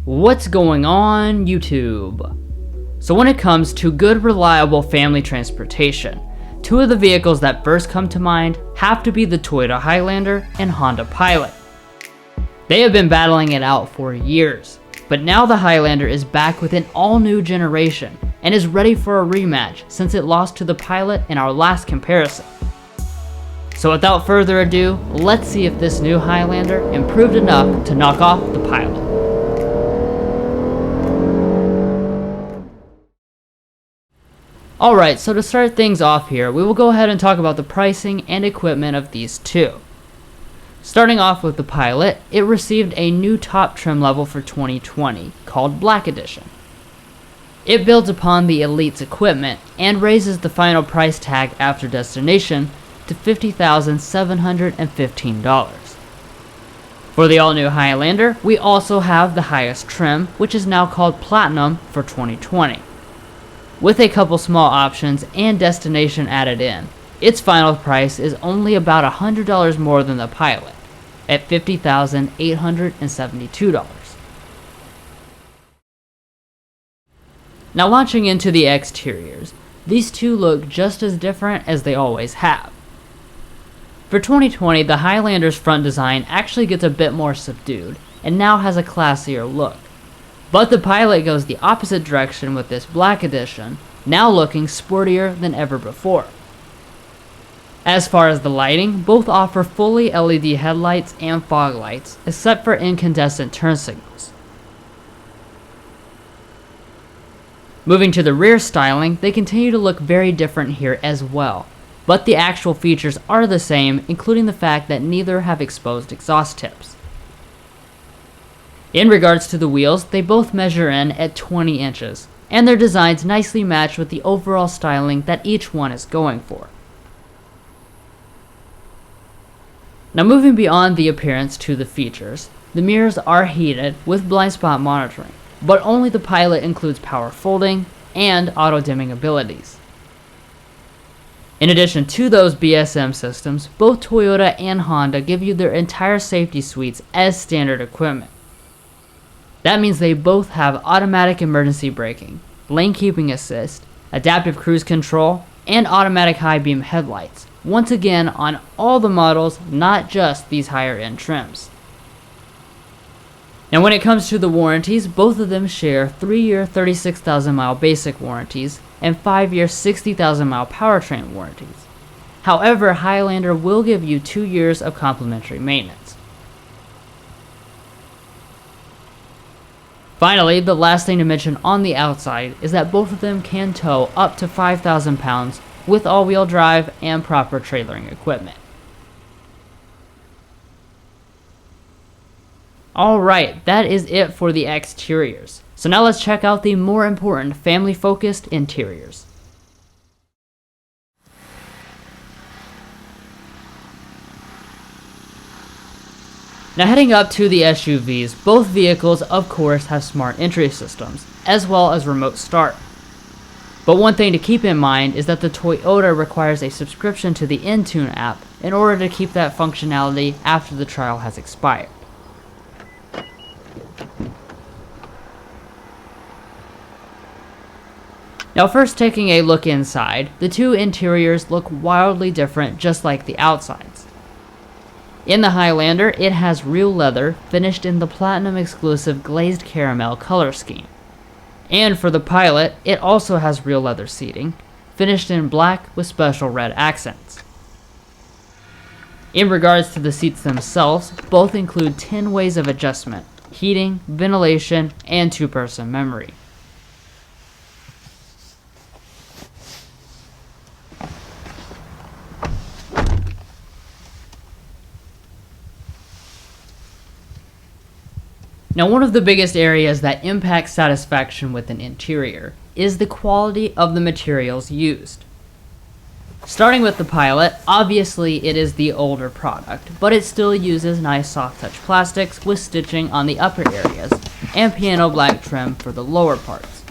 What's going on, YouTube? So when it comes to good, reliable family transportation, two of the vehicles that first come to mind have to be the Toyota Highlander and Honda Pilot. They have been battling it out for years, but now the Highlander is back with an all-new generation and is ready for a rematch since it lost to the Pilot in our last comparison. So without further ado, let's see if this new Highlander improved enough to knock off the Pilot. Alright, so to start things off here, we will go ahead and talk about the pricing and equipment of these two. Starting off with the Pilot, it received a new top trim level for 2020, called Black Edition. It builds upon the Elite's equipment and raises the final price tag after destination to $50,715. For the all-new Highlander, we also have the highest trim, which is now called Platinum for 2020. With a couple small options and destination added in, its final price is only about $100 more than the Pilot, at $50,872. Now launching into the exteriors, these two look just as different as they always have. For 2020, the Highlander's front design actually gets a bit more subdued, and now has a classier look. But the Pilot goes the opposite direction with this Black Edition, now looking sportier than ever before. As far as the lighting, both offer fully LED headlights and fog lights, except for incandescent turn signals. Moving to the rear styling, they continue to look very different here as well, but the actual features are the same, including the fact that neither have exposed exhaust tips. In regards to the wheels, they both measure in at 20 inches, and their designs nicely match with the overall styling that each one is going for. Now moving beyond the appearance to the features, the mirrors are heated with blind spot monitoring, but only the Pilot includes power folding and auto dimming abilities. In addition to those BSM systems, both Toyota and Honda give you their entire safety suites as standard equipment. That means they both have automatic emergency braking, lane keeping assist, adaptive cruise control, and automatic high beam headlights, once again on all the models, not just these higher end trims. Now when it comes to the warranties, both of them share 3-year 36,000 mile basic warranties and 5-year 60,000 mile powertrain warranties. However, Highlander will give you 2 years of complimentary maintenance. Finally, the last thing to mention on the outside is that both of them can tow up to 5,000 pounds with all-wheel drive and proper trailering equipment. Alright, that is it for the exteriors. So now let's check out the more important family-focused interiors. Now heading up to the SUVs, both vehicles of course have smart entry systems, as well as remote start. But one thing to keep in mind is that the Toyota requires a subscription to the Intune app in order to keep that functionality after the trial has expired. Now first taking a look inside, the two interiors look wildly different just like the outsides. In the Highlander, it has real leather finished in the Platinum exclusive glazed caramel color scheme. And for the Pilot, it also has real leather seating, finished in black with special red accents. In regards to the seats themselves, both include 10 ways of adjustment, heating, ventilation, and 2-person memory. Now one of the biggest areas that impacts satisfaction with an interior is the quality of the materials used. Starting with the Pilot, obviously it is the older product, but it still uses nice soft touch plastics with stitching on the upper areas and piano black trim for the lower parts.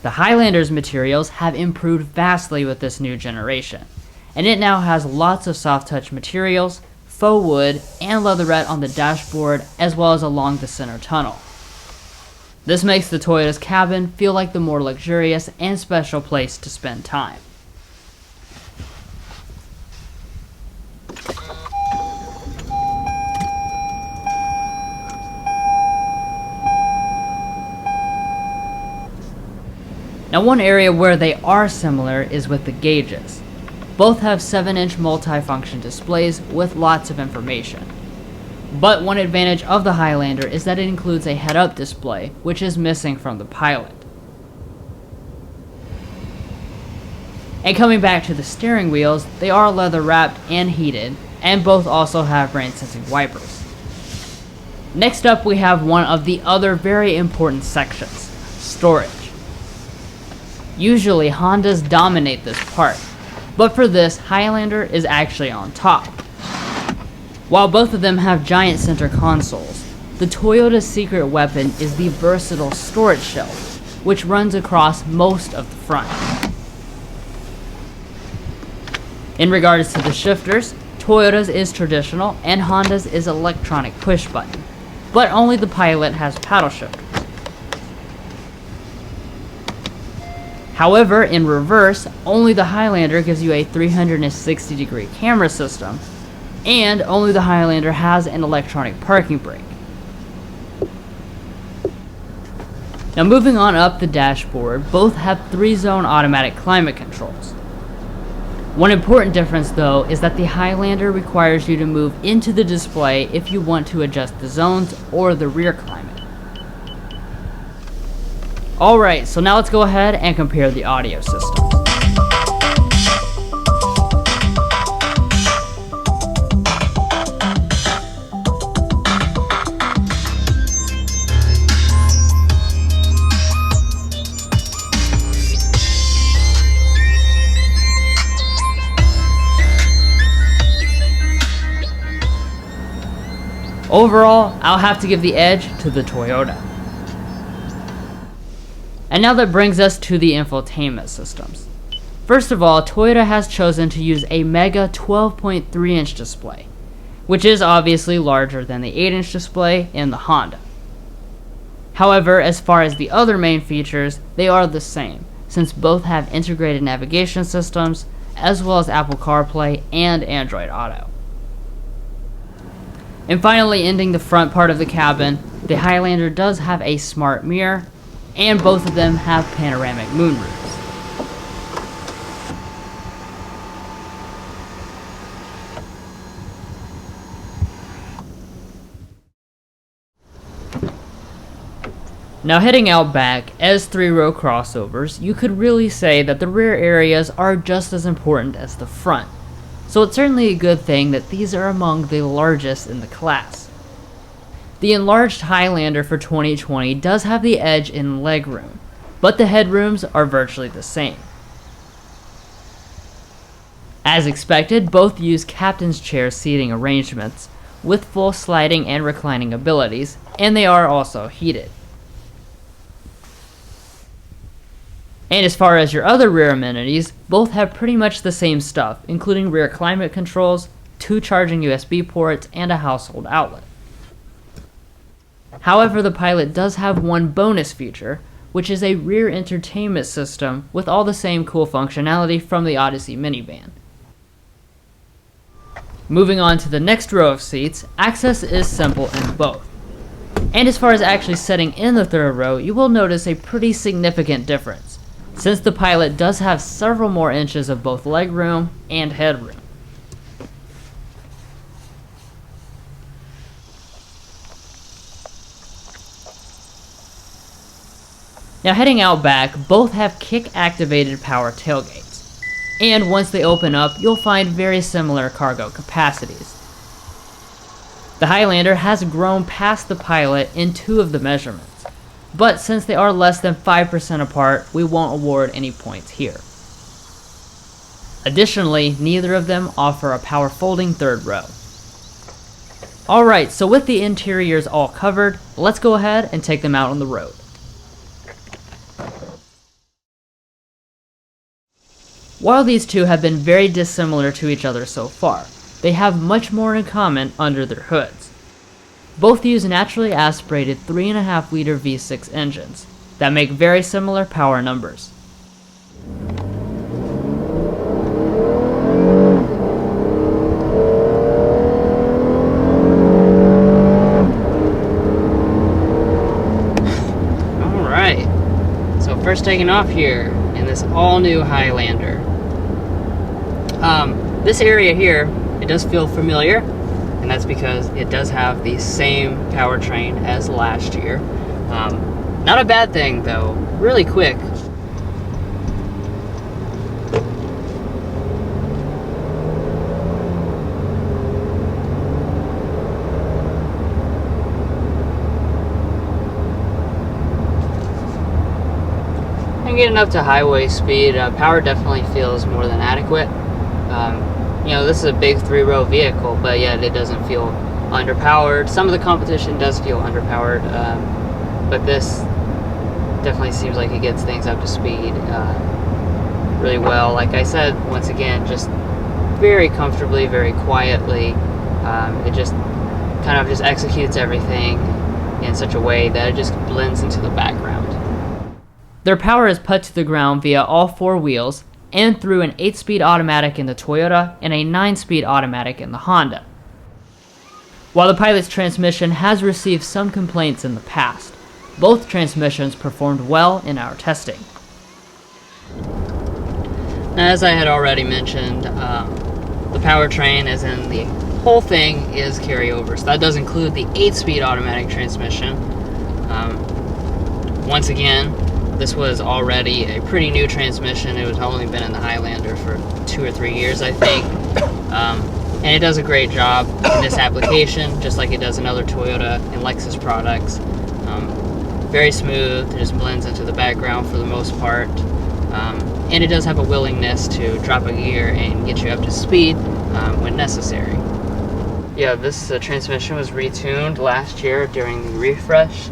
The Highlander's materials have improved vastly with this new generation, and it now has lots of soft touch materials, faux wood and leatherette on the dashboard as well as along the center tunnel. This makes the Toyota's cabin feel like the more luxurious and special place to spend time. Now, one area where they are similar is with the gauges. Both have 7-inch multi-function displays with lots of information. But one advantage of the Highlander is that it includes a head-up display, which is missing from the Pilot. And coming back to the steering wheels, they are leather wrapped and heated, and both also have rain sensing wipers. Next up, we have one of the other very important sections: storage. Usually Hondas dominate this part, but for this, Highlander is actually on top. While both of them have giant center consoles, the Toyota's secret weapon is the versatile storage shelf, which runs across most of the front. In regards to the shifters, Toyota's is traditional and Honda's is electronic push button, but only the Pilot has paddle shifters. However, in reverse, only the Highlander gives you a 360-degree camera system, and only the Highlander has an electronic parking brake. Now, moving on up the dashboard, both have 3-zone automatic climate controls. One important difference though is that the Highlander requires you to move into the display if you want to adjust the zones or the rear climate. Alright, so now let's go ahead and compare the audio systems. Overall, I'll have to give the edge to the Toyota. And now that brings us to the infotainment systems. First of all, Toyota has chosen to use a mega 12.3-inch display, which is obviously larger than the 8-inch display in the Honda. However, as far as the other main features, they are the same, since both have integrated navigation systems, as well as Apple CarPlay and Android Auto. And finally, ending the front part of the cabin, the Highlander does have a smart mirror, and both of them have panoramic moonroofs. Now, heading out back, as 3-row crossovers, you could really say that the rear areas are just as important as the front, so it's certainly a good thing that these are among the largest in the class. The enlarged Highlander for 2020 does have the edge in legroom, but the headrooms are virtually the same. As expected, both use captain's chair seating arrangements with full sliding and reclining abilities, and they are also heated. And as far as your other rear amenities, both have pretty much the same stuff, including rear climate controls, 2 charging USB ports, and a household outlet. However, the Pilot does have one bonus feature, which is a rear entertainment system with all the same cool functionality from the Odyssey minivan. Moving on to the next row of seats, access is simple in both. And as far as actually sitting in the third row, you will notice a pretty significant difference, since the Pilot does have several more inches of both legroom and headroom. Now, heading out back, both have kick-activated power tailgates, and once they open up, you'll find very similar cargo capacities. The Highlander has grown past the Pilot in 2 of the measurements, but since they are less than 5% apart, we won't award any points here. Additionally, neither of them offer a power folding third row. Alright, so with the interiors all covered, let's go ahead and take them out on the road. While these two have been very dissimilar to each other so far, they have much more in common under their hoods. Both use naturally aspirated 3.5-liter V6 engines that make very similar power numbers. Alright, so first taking off here in this all-new Highlander. This area here, it does feel familiar, and that's because it does have the same powertrain as last year. Not a bad thing though, really quick. And getting up to highway speed, power definitely feels more than adequate. You know, this is a big 3-row vehicle, but yet it doesn't feel underpowered. Some of the competition does feel underpowered, but this definitely seems like it gets things up to speed really well. Like I said, once again, just very comfortably, very quietly. It just kind of just executes everything in such a way that it just blends into the background. Their power is put to the ground via all 4 wheels and through an 8-speed automatic in the Toyota and a 9-speed automatic in the Honda. While the Pilot's transmission has received some complaints in the past, both transmissions performed well in our testing. As I had already mentioned, the powertrain, as in the whole thing, is carryover. So that does include the 8-speed automatic transmission. Once again, this was already a pretty new transmission. It was only been in the Highlander for 2 or 3 years, I think. And it does a great job in this application, just like it does in other Toyota and Lexus products. Very smooth, it just blends into the background for the most part. And it does have a willingness to drop a gear and get you up to speed when necessary. Yeah, this transmission was retuned last year during the refresh.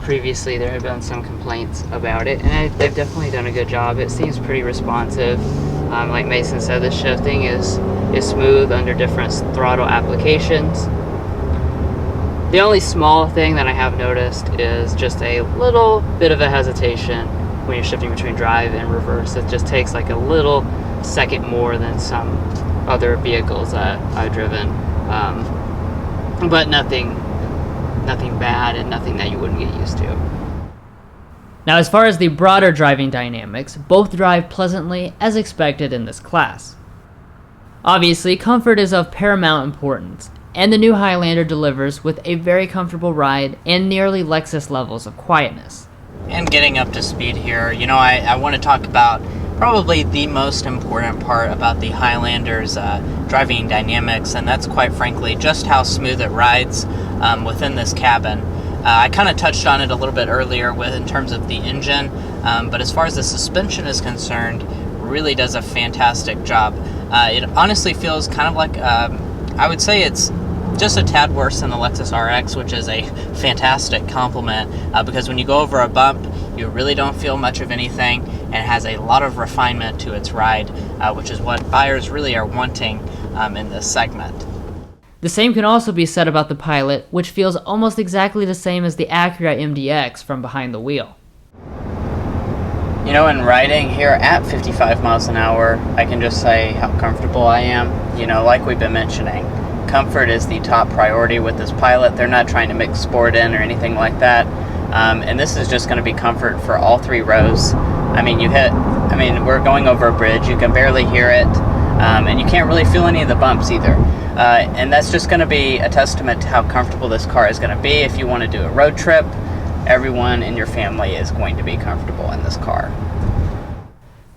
Previously there had been some complaints about it, and they've definitely done a good job. It seems pretty responsive. Like Mason said, the shifting is smooth under different throttle applications. The only small thing that I have noticed is just a little bit of a hesitation when you're shifting between drive and reverse. It just takes like a little second more than some other vehicles that I've driven. But nothing bad and nothing that you wouldn't get used to. Now, as far as the broader driving dynamics, both drive pleasantly as expected in this class. Obviously, comfort is of paramount importance, and the new Highlander delivers with a very comfortable ride and nearly Lexus levels of quietness. And getting up to speed here, you know, I want to talk about probably the most important part about the Highlander's driving dynamics, and that's quite frankly just how smooth it rides within this cabin. I kind of touched on it a little bit earlier in terms of the engine, but as far as the suspension is concerned, really does a fantastic job. It honestly feels kind of like, I would say it's just a tad worse than the Lexus RX, which is a fantastic compliment because when you go over a bump, you really don't feel much of anything, and it has a lot of refinement to its ride, which is what buyers really are wanting in this segment. The same can also be said about the Pilot, which feels almost exactly the same as the Acura MDX from behind the wheel. You know, in riding here at 55 miles an hour, I can just say how comfortable I am. You know, like we've been mentioning, comfort is the top priority with this Pilot. They're not trying to mix sport in or anything like that. And this is just going to be comfort for all 3 rows. I mean, we're going over a bridge, you can barely hear it, and you can't really feel any of the bumps either. And that's just going to be a testament to how comfortable this car is going to be. If you want to do a road trip, everyone in your family is going to be comfortable in this car.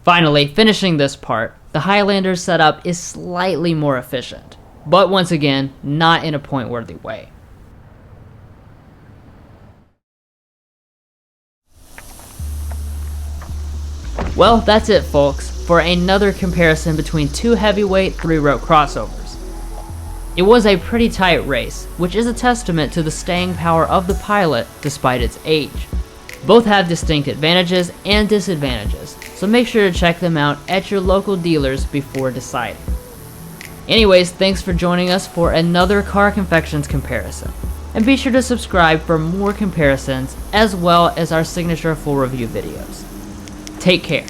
Finally, finishing this part, the Highlander's setup is slightly more efficient, but once again, not in a point-worthy way. Well, that's it, folks, for another comparison between 2 heavyweight 3-row crossovers. It was a pretty tight race, which is a testament to the staying power of the Pilot despite its age. Both have distinct advantages and disadvantages, so make sure to check them out at your local dealers before deciding. Anyways, thanks for joining us for another Car Confections comparison. And be sure to subscribe for more comparisons as well as our signature full review videos. Take care.